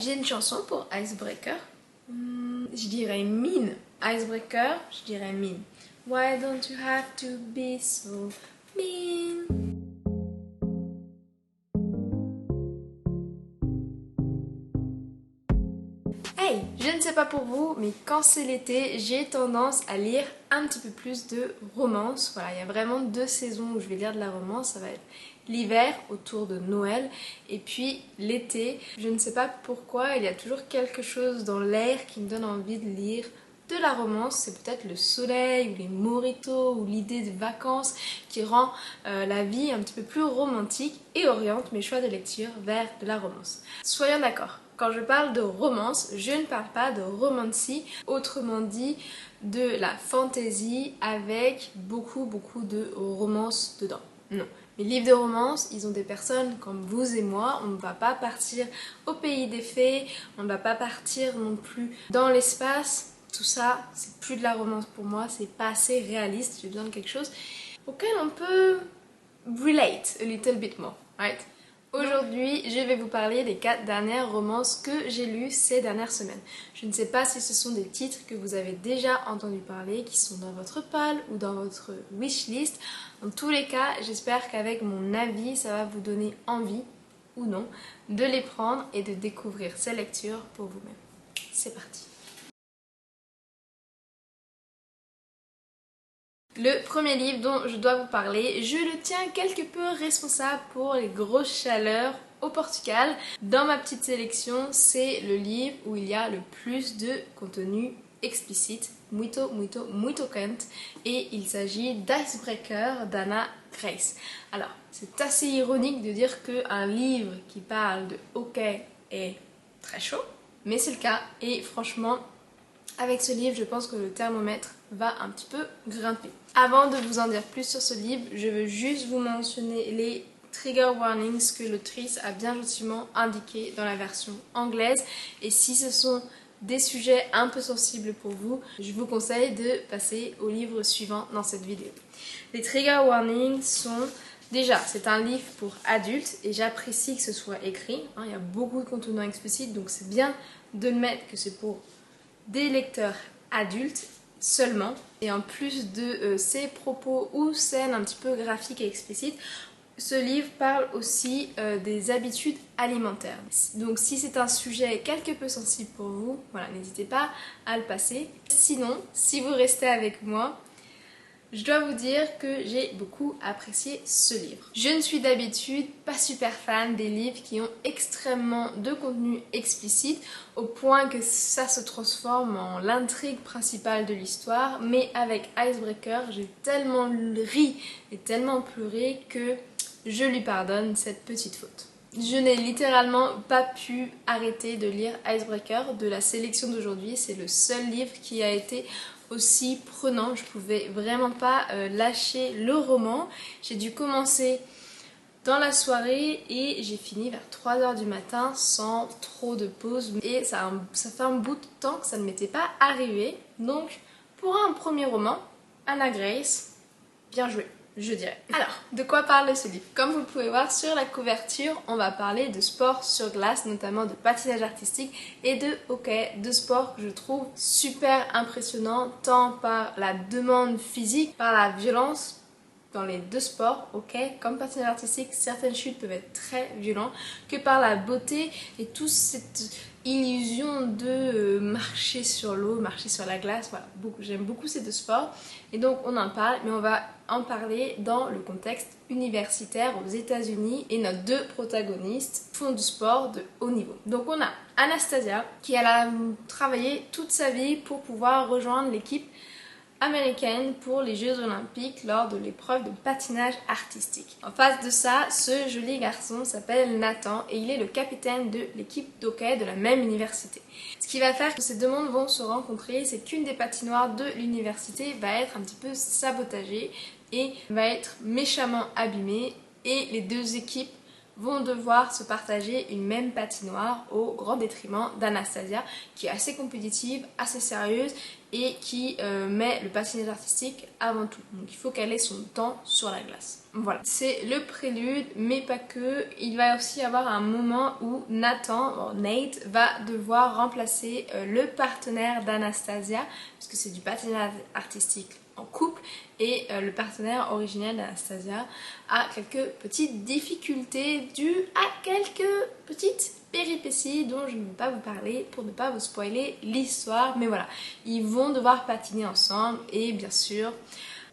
J'ai une chanson pour Icebreaker. Je dirais mean. Icebreaker, je dirais mean. Why don't you have to be so mean? Hey, je ne sais pas pour vous, mais quand c'est l'été, j'ai tendance à lire un petit peu plus de romance. Voilà, il y a vraiment 2 saisons où je vais lire de la romance. Ça va être l'hiver, autour de Noël, et puis l'été. Je ne sais pas pourquoi, il y a toujours quelque chose dans l'air qui me donne envie de lire de la romance. C'est peut-être le soleil, ou les mojitos, ou l'idée de vacances qui rend la vie un petit peu plus romantique et oriente mes choix de lecture vers de la romance. Soyons d'accord. Quand je parle de romance, je ne parle pas de romancy, autrement dit de la fantasy avec beaucoup de romance dedans. Non. Les livres de romance, ils ont des personnes comme vous et moi, on ne va pas partir au pays des fées, on ne va pas partir non plus dans l'espace. Tout ça, c'est plus de la romance pour moi, c'est pas assez réaliste, j'ai besoin de quelque chose auquel on peut relate a little bit more, right? Aujourd'hui, je vais vous parler des 4 dernières romances que j'ai lues ces dernières semaines. Je ne sais pas si ce sont des titres que vous avez déjà entendu parler, qui sont dans votre pile ou dans votre wishlist. En tous les cas, j'espère qu'avec mon avis, ça va vous donner envie, ou non, de les prendre et de découvrir ces lectures pour vous-même. C'est parti! Le premier livre dont je dois vous parler, je le tiens quelque peu responsable pour les grosses chaleurs au Portugal. Dans ma petite sélection, c'est le livre où il y a le plus de contenu explicite, muito quente, et il s'agit d'Icebreaker d'Anna Grace. Alors, c'est assez ironique de dire qu'un livre qui parle de hockey est très chaud, mais c'est le cas, et franchement, avec ce livre, je pense que le thermomètre va un petit peu grimper. Avant de vous en dire plus sur ce livre, je veux juste vous mentionner les trigger warnings que l'autrice a bien gentiment indiqués dans la version anglaise. Et si ce sont des sujets un peu sensibles pour vous, je vous conseille de passer au livre suivant dans cette vidéo. Les trigger warnings sont... Déjà, c'est un livre pour adultes et j'apprécie que ce soit écrit. Il y a beaucoup de contenu explicite, donc c'est bien de le mettre que c'est pour des lecteurs adultes seulement. Et en plus de ces propos ou scènes un petit peu graphiques et explicites, ce livre parle aussi des habitudes alimentaires. Donc si c'est un sujet quelque peu sensible pour vous, voilà, n'hésitez pas à le passer. Sinon, si vous restez avec moi, je dois vous dire que j'ai beaucoup apprécié ce livre. Je ne suis d'habitude pas super fan des livres qui ont extrêmement de contenu explicite au point que ça se transforme en l'intrigue principale de l'histoire, mais avec Icebreaker, j'ai tellement ri et tellement pleuré que je lui pardonne cette petite faute. Je n'ai littéralement pas pu arrêter de lire Icebreaker de la sélection d'aujourd'hui. C'est le seul livre qui a été aussi prenant. Je pouvais vraiment pas lâcher le roman. J'ai dû commencer dans la soirée et j'ai fini vers 3h du matin sans trop de pause. Et ça fait un bout de temps que ça ne m'était pas arrivé. Donc pour un premier roman, Anna Grace, bien joué, je dirais. Alors, de quoi parle ce livre? Comme vous le pouvez voir sur la couverture, on va parler de sport sur glace, notamment de patinage artistique et de hockey, de sport que je trouve super impressionnant, tant par la demande physique, par la violence dans les 2 sports, hockey comme patinage artistique, certaines chutes peuvent être très violentes, que par la beauté et toute cette illusion de marcher sur l'eau, marcher sur la glace. Voilà, j'aime beaucoup ces 2 sports et donc on en parle, mais on va en parler dans le contexte universitaire aux États-Unis et nos 2 protagonistes font du sport de haut niveau. Donc on a Anastasia qui a travaillé toute sa vie pour pouvoir rejoindre l'équipe américaine pour les Jeux Olympiques lors de l'épreuve de patinage artistique. En face de ça, ce joli garçon s'appelle Nathan et il est le capitaine de l'équipe d'hockey de la même université. Ce qui va faire que ces 2 mondes vont se rencontrer, c'est qu'une des patinoires de l'université va être un petit peu sabotagée et va être méchamment abîmée et les 2 équipes vont devoir se partager une même patinoire au grand détriment d'Anastasia qui est assez compétitive, assez sérieuse et qui met le patinage artistique avant tout. Donc il faut qu'elle ait son temps sur la glace. Voilà, c'est le prélude, mais pas que. Il va aussi y avoir un moment où Nate, va devoir remplacer le partenaire d'Anastasia, puisque c'est du patinage artistique en couple, et le partenaire originel d'Anastasia a quelques petites difficultés dues à quelques petites péripéties dont je ne vais pas vous parler pour ne pas vous spoiler l'histoire. Mais voilà, ils vont devoir patiner ensemble et bien sûr,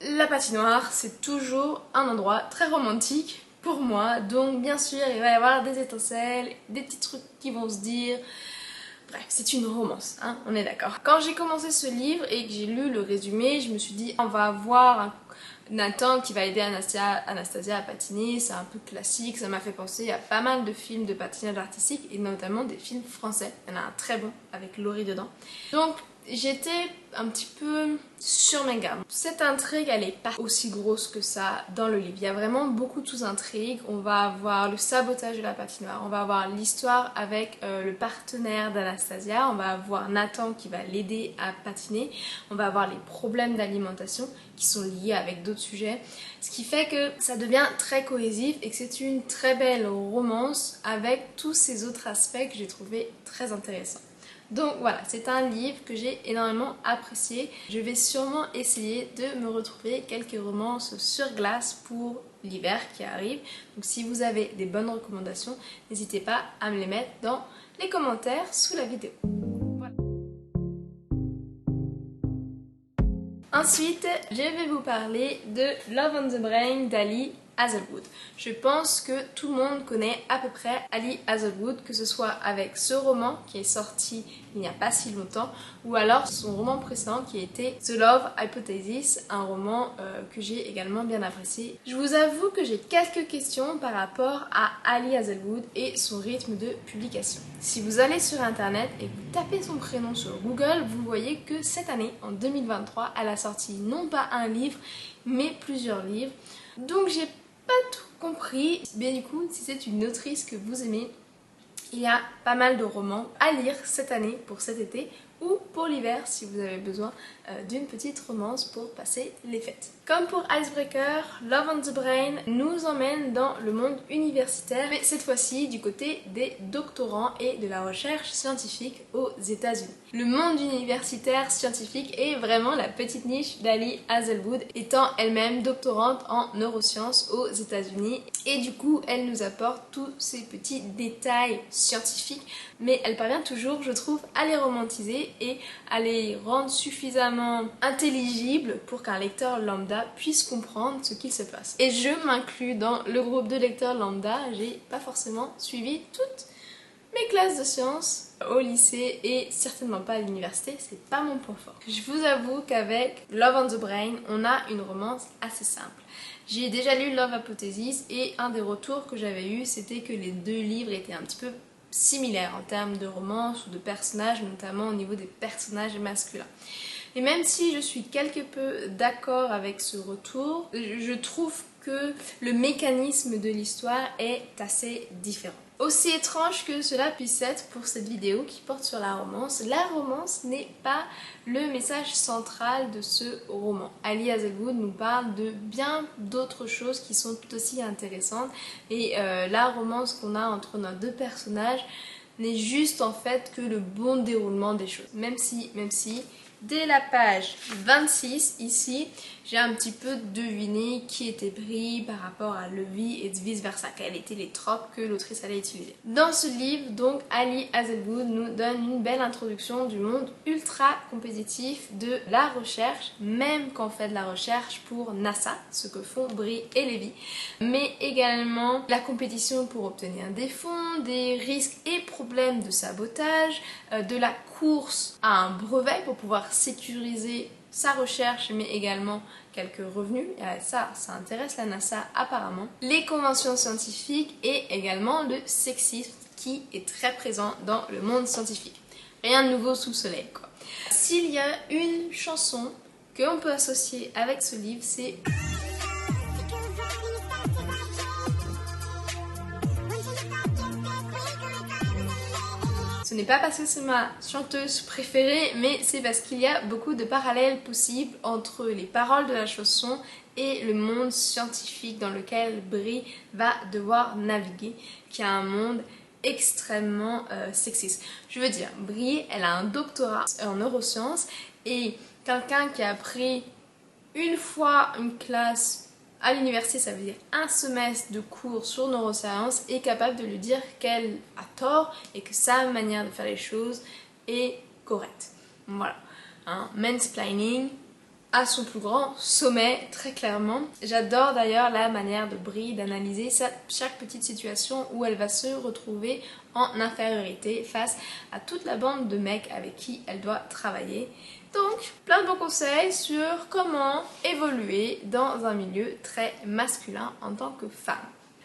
la patinoire, c'est toujours un endroit très romantique pour moi. Donc bien sûr, il va y avoir des étincelles, des petits trucs qui vont se dire. Bref, c'est une romance, hein, on est d'accord. Quand j'ai commencé ce livre et que j'ai lu le résumé, je me suis dit on va avoir Nathan qui va aider Anastasia à patiner, c'est un peu classique, ça m'a fait penser à pas mal de films de patinage artistique et notamment des films français. Il y en a un très bon avec Laurie dedans. Donc j'étais un petit peu sur mes gammes. Cette intrigue, elle est pas aussi grosse que ça dans le livre. Il y a vraiment beaucoup de sous-intrigues. On va avoir le sabotage de la patinoire, on va avoir l'histoire avec le partenaire d'Anastasia, on va avoir Nathan qui va l'aider à patiner, on va avoir les problèmes d'alimentation qui sont liés avec d'autres sujets. Ce qui fait que ça devient très cohésif et que c'est une très belle romance avec tous ces autres aspects que j'ai trouvé très intéressants. Donc voilà, c'est un livre que j'ai énormément apprécié. Je vais sûrement essayer de me retrouver quelques romances sur glace pour l'hiver qui arrive. Donc si vous avez des bonnes recommandations, n'hésitez pas à me les mettre dans les commentaires sous la vidéo. Voilà. Ensuite, je vais vous parler de Love on the Brain d'Ali Hazelwood. Je pense que tout le monde connaît à peu près Ali Hazelwood, que ce soit avec ce roman qui est sorti il n'y a pas si longtemps, ou alors son roman précédent qui était The Love Hypothesis, un roman que j'ai également bien apprécié. Je vous avoue que j'ai quelques questions par rapport à Ali Hazelwood et son rythme de publication. Si vous allez sur internet et que vous tapez son prénom sur Google, vous voyez que cette année, en 2023, elle a sorti non pas un livre, mais plusieurs livres. Donc j'ai pas tout compris. Mais du coup, si c'est une autrice que vous aimez, il y a pas mal de romans à lire cette année pour cet été ou pour l'hiver si vous avez besoin d'une petite romance pour passer les fêtes. Comme pour Icebreaker, Love on the Brain nous emmène dans le monde universitaire, mais cette fois-ci du côté des doctorants et de la recherche scientifique aux États-Unis. Le monde universitaire scientifique est vraiment la petite niche d'Ali Hazelwood, étant elle-même doctorante en neurosciences aux États-Unis, et du coup elle nous apporte tous ces petits détails scientifiques, mais elle parvient toujours, je trouve, à les romantiser et à les rendre suffisamment intelligibles pour qu'un lecteur lambda puisse comprendre ce qu'il se passe. Et je m'inclus dans le groupe de lecteurs lambda, j'ai pas forcément suivi toutes mes classes de sciences au lycée et certainement pas à l'université, c'est pas mon point fort. Je vous avoue qu'avec Love on the Brain, on a une romance assez simple. J'ai déjà lu Love Hypothesis et un des retours que j'avais eu, c'était que les deux livres étaient un petit peu similaires en termes de romance ou de personnages, notamment au niveau des personnages masculins. Et même si je suis quelque peu d'accord avec ce retour, je trouve que le mécanisme de l'histoire est assez différent. Aussi étrange que cela puisse être pour cette vidéo qui porte sur la romance n'est pas le message central de ce roman. Ali Hazelwood nous parle de bien d'autres choses qui sont tout aussi intéressantes et la romance qu'on a entre nos deux personnages n'est juste en fait que le bon déroulement des choses. Même si dès la page 26 ici, j'ai un petit peu deviné qui était pris par rapport à Levi et vice versa, quels étaient les tropes que l'autrice allait utiliser. Dans ce livre, donc, Ali Hazelwood nous donne une belle introduction du monde ultra compétitif de la recherche, même quand on fait de la recherche pour NASA, ce que font Brie et Levi, mais également la compétition pour obtenir des fonds, des risques et problèmes de sabotage, de la course à un brevet pour pouvoir sécuriser sa recherche mais également quelques revenus, et ça intéresse la NASA apparemment, les conventions scientifiques et également le sexisme qui est très présent dans le monde scientifique. Rien de nouveau sous le soleil quoi. S'il y a une chanson qu'on peut associer avec ce livre, c'est ce n'est pas parce que c'est ma chanteuse préférée, mais c'est parce qu'il y a beaucoup de parallèles possibles entre les paroles de la chanson et le monde scientifique dans lequel Brie va devoir naviguer, qui est un monde extrêmement sexiste. Je veux dire, Brie, elle a un doctorat en neurosciences et quelqu'un qui a pris une fois une classe à l'université, ça veut dire un semestre de cours sur neurosciences, est capable de lui dire qu'elle a tort et que sa manière de faire les choses est correcte. Voilà, mansplaining à son plus grand sommet, très clairement. J'adore d'ailleurs la manière de Brie d'analyser chaque petite situation où elle va se retrouver en infériorité face à toute la bande de mecs avec qui elle doit travailler. Donc, plein de bons conseils sur comment évoluer dans un milieu très masculin en tant que femme.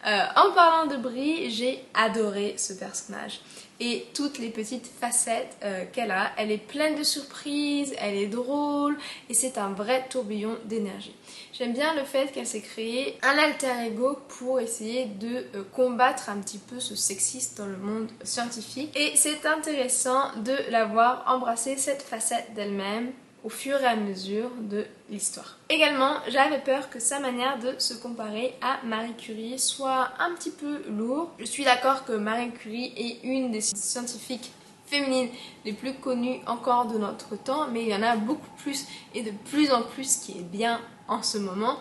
En parlant de Brie, j'ai adoré ce personnage et toutes les petites facettes qu'elle a. Elle est pleine de surprises, elle est drôle et c'est un vrai tourbillon d'énergie. J'aime bien le fait qu'elle s'est créée un alter ego pour essayer de combattre un petit peu ce sexisme dans le monde scientifique et c'est intéressant de l'avoir embrassé cette facette d'elle-même au fur et à mesure de l'histoire. Également, j'avais peur que sa manière de se comparer à Marie Curie soit un petit peu lourde. Je suis d'accord que Marie Curie est une des scientifiques féminines les plus connues encore de notre temps, mais il y en a beaucoup plus et de plus en plus qui est bien en ce moment.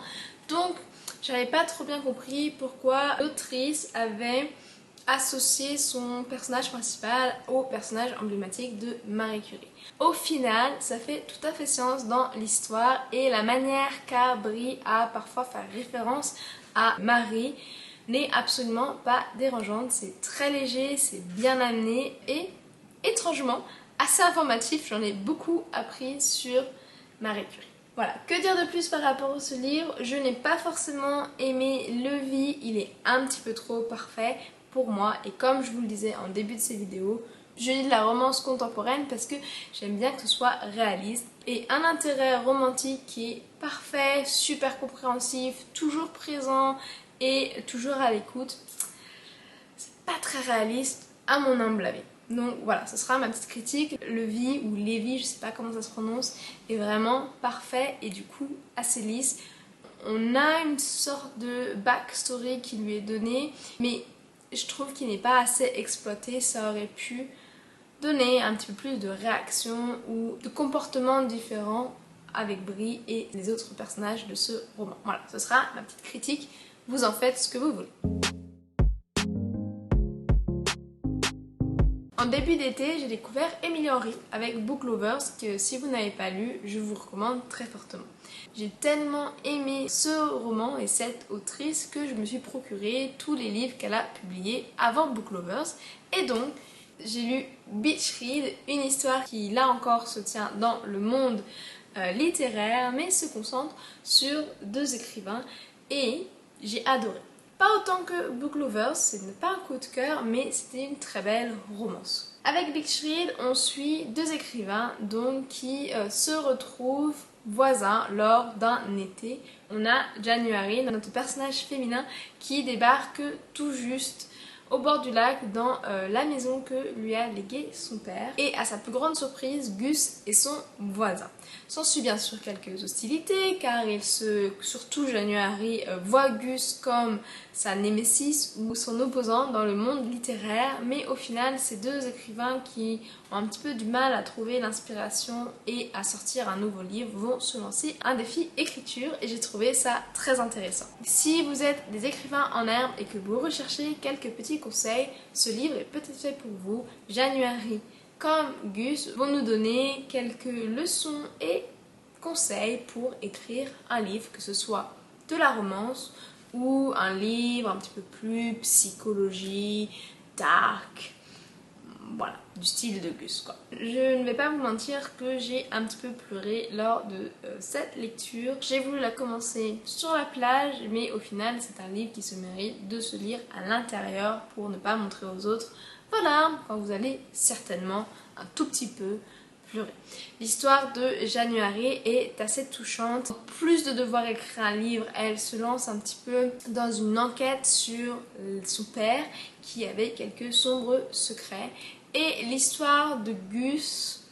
Donc, j'avais pas trop bien compris pourquoi l'autrice avait associer son personnage principal au personnage emblématique de Marie Curie. Au final, ça fait tout à fait sens dans l'histoire et la manière qu'a Brie à parfois faire référence à Marie n'est absolument pas dérangeante. C'est très léger, c'est bien amené et étrangement assez informatif. J'en ai beaucoup appris sur Marie Curie. Voilà, que dire de plus par rapport à ce livre? Je n'ai pas forcément aimé le vie, il est un petit peu trop parfait pour moi et comme je vous le disais en début de ces vidéos, je lis de la romance contemporaine parce que j'aime bien que ce soit réaliste et un intérêt romantique qui est parfait, super compréhensif, toujours présent et toujours à l'écoute. C'est pas très réaliste à mon humble avis. Donc voilà, ce sera ma petite critique. Le vie ou Lévi, je sais pas comment ça se prononce, est vraiment parfait et du coup assez lisse. On a une sorte de backstory qui lui est donnée, mais je trouve qu'il n'est pas assez exploité. Ça aurait pu donner un petit peu plus de réactions ou de comportements différents avec Brie et les autres personnages de ce roman. Voilà, ce sera ma petite critique. Vous en faites ce que vous voulez. En début d'été, j'ai découvert Emily Henry avec Book Lovers que si vous n'avez pas lu, je vous recommande très fortement. J'ai tellement aimé ce roman et cette autrice que je me suis procuré tous les livres qu'elle a publiés avant Book Lovers et donc j'ai lu Beach Read, une histoire qui là encore se tient dans le monde littéraire mais se concentre sur deux écrivains et j'ai adoré. Pas autant que Book Lovers, ce n'est pas un coup de cœur, mais c'était une très belle romance. Avec Beach Read, on suit deux écrivains donc qui se retrouvent voisins lors d'un été. On a January, notre personnage féminin, qui débarque tout juste au bord du lac dans la maison que lui a légué son père. Et à sa plus grande surprise, Gus est son voisin. S'ensuit bien sûr quelques hostilités car surtout January voit Gus comme sa némésis ou son opposant dans le monde littéraire, mais au final ces deux écrivains qui ont un petit peu du mal à trouver l'inspiration et à sortir un nouveau livre vont se lancer un défi écriture et j'ai trouvé ça très intéressant. Si vous êtes des écrivains en herbe et que vous recherchez quelques petits conseils, ce livre est peut-être fait pour vous. January comme Gus vont nous donner quelques leçons et conseils pour écrire un livre, que ce soit de la romance ou un livre un petit peu plus psychologie, dark, voilà, du style de Gus quoi. Je ne vais pas vous mentir que j'ai un petit peu pleuré lors de cette lecture. J'ai voulu la commencer sur la plage, mais au final c'est un livre qui se mérite de se lire à l'intérieur pour ne pas montrer aux autres. Voilà, quand vous allez certainement un tout petit peu pleurer. L'histoire de January est assez touchante. En plus de devoir écrire un livre, elle se lance un petit peu dans une enquête sur son père qui avait quelques sombres secrets Et l'histoire de Gus,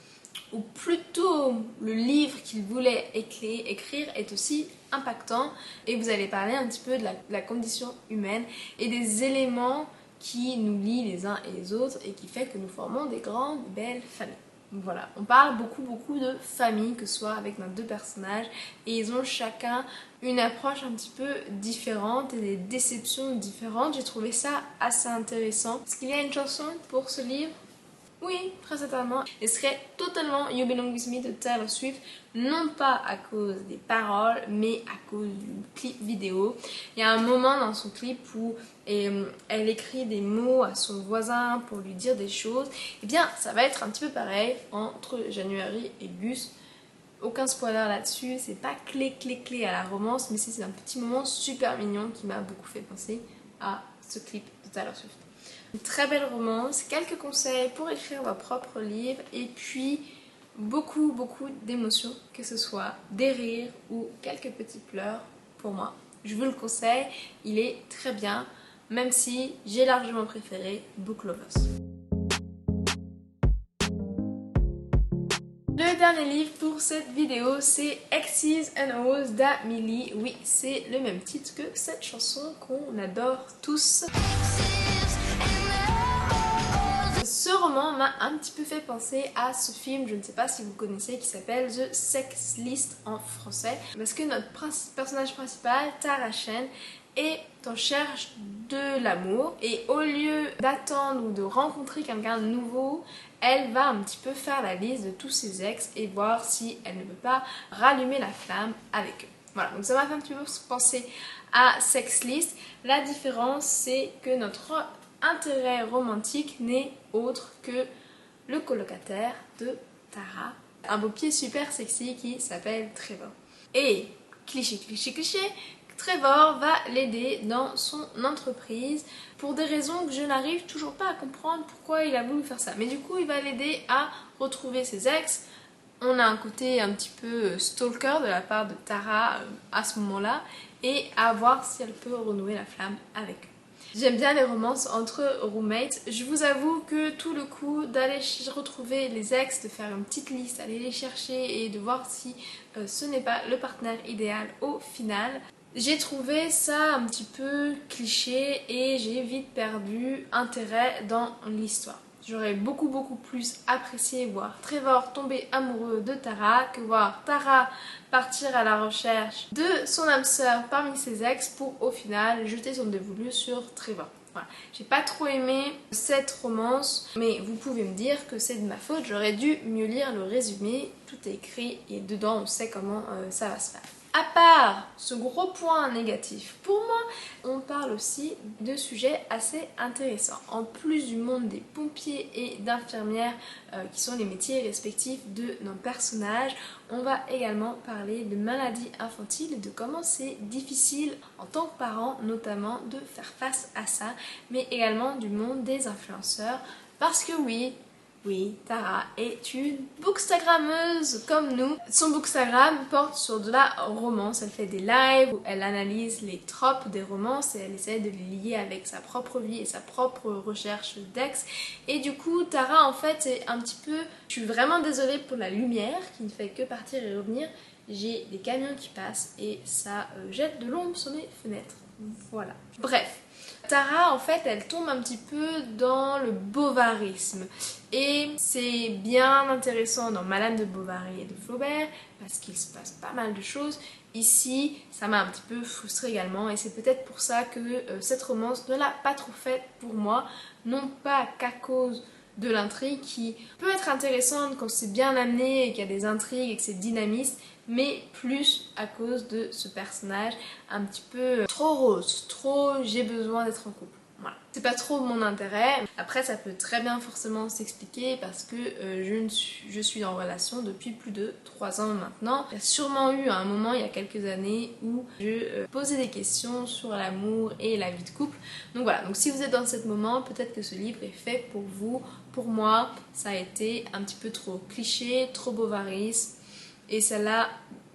ou plutôt le livre qu'il voulait écrire, est aussi impactant. Et vous allez parler un petit peu de la condition humaine et des éléments qui nous lient les uns et les autres et qui fait que nous formons des grandes, belles familles. Voilà, on parle beaucoup de famille, que ce soit avec nos deux personnages, et ils ont chacun une approche un petit peu différente et des déceptions différentes. J'ai trouvé ça assez intéressant. Est-ce qu'il y a une chanson pour ce livre? Oui, très certainement. Elle serait totalement You Belong With Me de Taylor Swift, non pas à cause des paroles, mais à cause du clip vidéo. Il y a un moment dans son clip où elle écrit des mots à son voisin pour lui dire des choses. Et bien, ça va être un petit peu pareil entre January et Gus. Aucun spoiler là-dessus, c'est pas clé à la romance, mais c'est un petit moment super mignon qui m'a beaucoup fait penser à ce clip de Taylor Swift. Une très belle romance, quelques conseils pour écrire votre propre livre et puis beaucoup d'émotions, que ce soit des rires ou quelques petits pleurs pour moi. Je vous le conseille, il est très bien, même si j'ai largement préféré Book Lovers. Le dernier livre pour cette vidéo, c'est X's and O's d'Amélie. Oui, c'est le même titre que cette chanson qu'on adore tous. Ce roman m'a un petit peu fait penser à ce film, je ne sais pas si vous connaissez, qui s'appelle The Sex List en français. Parce que notre personnage principal, Tara Chen, est en recherche de l'amour. Et au lieu d'attendre ou de rencontrer quelqu'un de nouveau, elle va un petit peu faire la liste de tous ses ex et voir si elle ne peut pas rallumer la flamme avec eux. Voilà, donc ça m'a fait un petit peu penser à Sex List. La différence, c'est que notre intérêt romantique n'est autre que le colocataire de Tara, un beau pied super sexy qui s'appelle Trevor. Et cliché, Trevor va l'aider dans son entreprise pour des raisons que je n'arrive toujours pas à comprendre pourquoi il a voulu faire ça. Mais du coup, il va l'aider à retrouver ses ex. On a un côté un petit peu stalker de la part de Tara à ce moment-là et à voir si elle peut renouer la flamme avec eux. J'aime bien les romances entre roommates. Je vous avoue que tout le coup d'aller retrouver les ex, de faire une petite liste, aller les chercher et de voir si ce n'est pas le partenaire idéal au final, j'ai trouvé ça un petit peu cliché et j'ai vite perdu intérêt dans l'histoire. J'aurais beaucoup plus apprécié voir Trevor tomber amoureux de Tara que voir Tara partir à la recherche de son âme sœur parmi ses ex pour au final jeter son dévolu sur Trevor. Voilà. J'ai pas trop aimé cette romance, mais vous pouvez me dire que c'est de ma faute, j'aurais dû mieux lire le résumé, tout est écrit et dedans on sait comment ça va se faire. À part ce gros point négatif, pour moi, on parle aussi de sujets assez intéressants. En plus du monde des pompiers et d'infirmières, qui sont les métiers respectifs de nos personnages, on va également parler de maladies infantiles et de comment c'est difficile en tant que parent, notamment, de faire face à ça, mais également du monde des influenceurs. Parce que oui, Tara est une bookstagrammeuse comme nous. Son bookstagram porte sur de la romance. Elle fait des lives où elle analyse les tropes des romances et elle essaie de les lier avec sa propre vie et sa propre recherche d'ex. Et du coup, Tara en fait c'est un petit peu... Je suis vraiment désolée pour la lumière qui ne fait que partir et revenir. J'ai des camions qui passent et ça jette de l'ombre sur mes fenêtres. Voilà. Bref. Tara en fait elle tombe un petit peu dans le bovarisme et c'est bien intéressant dans Madame de Bovary et de Flaubert parce qu'il se passe pas mal de choses. Ici ça m'a un petit peu frustrée également et c'est peut-être pour ça que cette romance ne l'a pas trop faite pour moi, non pas qu'à cause de l'intrigue qui peut être intéressante quand c'est bien amené et qu'il y a des intrigues et que c'est dynamiste, mais plus à cause de ce personnage un petit peu trop rose, trop j'ai besoin d'être en couple. Voilà. C'est pas trop mon intérêt. Après ça peut très bien forcément s'expliquer parce que je suis en relation depuis plus de 3 ans maintenant. Il y a sûrement eu un moment il y a quelques années où je posais des questions sur l'amour et la vie de couple. Donc voilà, donc si vous êtes dans ce moment, peut-être que ce livre est fait pour vous. Pour moi, ça a été un petit peu trop cliché, trop bovariste et ça l'a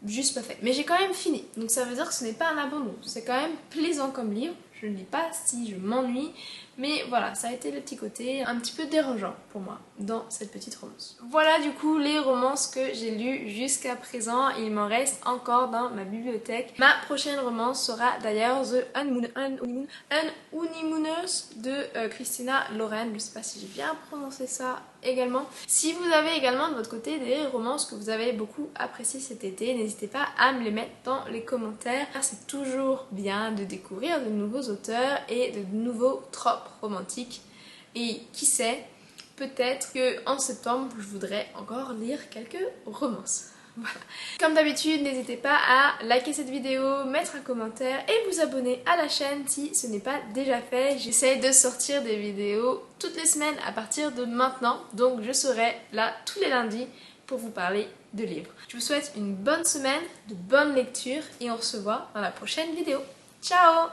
juste pas fait. Mais j'ai quand même fini, donc ça veut dire que ce n'est pas un abandon. C'est quand même plaisant comme livre. Je ne lis pas si je m'ennuie, Mais voilà, ça a été le petit côté un petit peu dérangeant pour moi dans cette petite romance. Voilà du coup les romances que j'ai lues jusqu'à présent. Il m'en reste encore dans ma bibliothèque. Ma prochaine romance sera d'ailleurs The Honeymooners de Christina Lauren. Je ne sais pas si j'ai bien prononcé ça également. Si vous avez également de votre côté des romances que vous avez beaucoup appréciées cet été, n'hésitez pas à me les mettre dans les commentaires. C'est toujours bien de découvrir de nouveaux auteurs et de nouveaux tropes romantiques. Et qui sait, peut-être qu'en septembre, je voudrais encore lire quelques romances. Voilà. Comme d'habitude, n'hésitez pas à liker cette vidéo, mettre un commentaire et vous abonner à la chaîne si ce n'est pas déjà fait. J'essaie de sortir des vidéos toutes les semaines à partir de maintenant, donc je serai là tous les lundis pour vous parler de livres. Je vous souhaite une bonne semaine, de bonnes lectures et on se voit dans la prochaine vidéo. Ciao!